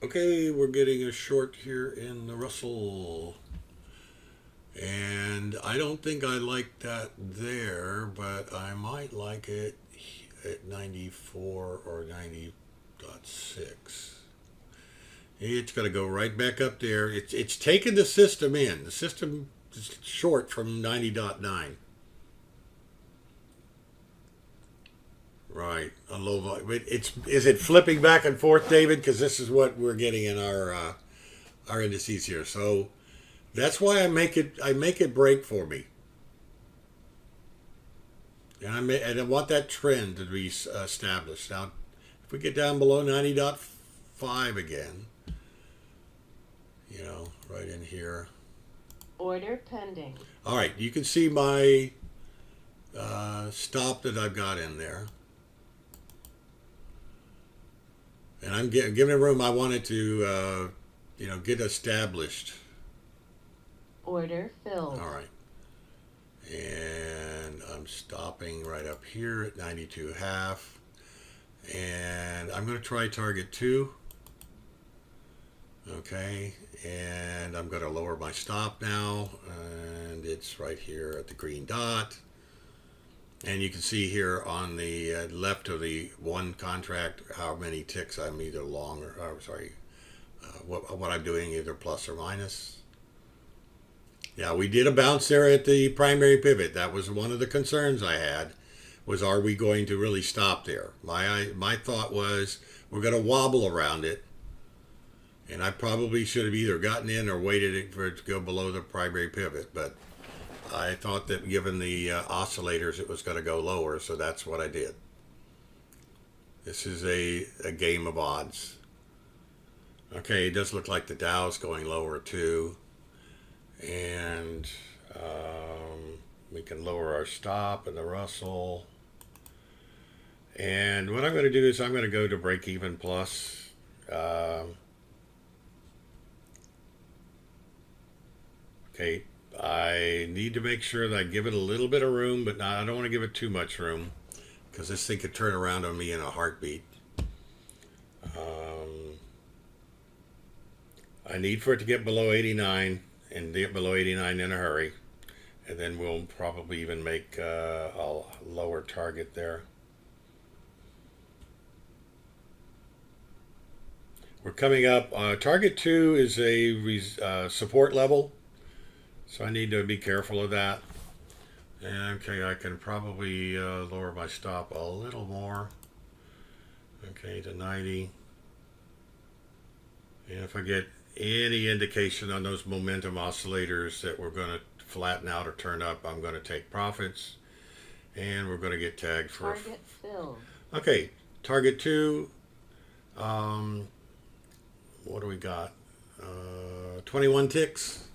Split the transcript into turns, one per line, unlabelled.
Okay, we're getting a short here in the Russell. And I don't think I like that there, but I might like it at 94 or 90.6. It's going to go right back up there. It's taken the system in. The system is short from 90.9. Right, a low volume. Is it flipping back and forth, David? Because this is what we're getting in our indices here. So that's why I make it break for me, and I want that trend to be established. Now, if we get down below 90.5 again, right in here.
Order pending.
All right, you can see my stop that I've got in there. And I'm giving it room. I want it to, get established.
Order filled.
All right. And I'm stopping right up here at 92.5. And I'm going to try target 2. Okay. And I'm going to lower my stop now. And it's right here at the green dot. And you can see here on the left of the one contract how many ticks I'm either long what I'm doing, either plus or minus. Yeah, we did a bounce there at the primary pivot. That was one of the concerns I had, was are we going to really stop there? My thought was we're going to wobble around it, and I probably should have either gotten in or waited for it to go below the primary pivot, but I thought that given the oscillators it was going to go lower, so that's what I did. This is a game of odds. Okay, it does look like the Dow's going lower too. And we can lower our stop in the Russell. And what I'm going to do is I'm going to go to break even plus. Okay, I need to make sure that I give it a little bit of room, but I don't want to give it too much room because this thing could turn around on me in a heartbeat. I need for it to get below 89 and get below 89 in a hurry. And then we'll probably even make a lower target there. We're coming up. Target 2 is a support level. So I need to be careful of that. And okay, I can probably lower my stop a little more. Okay, to 90. And if I get any indication on those momentum oscillators that we're going to flatten out or turn up, I'm going to take profits. And we're going to get tagged for...
Target filled.
Okay, target 2. What do we got? 21 ticks.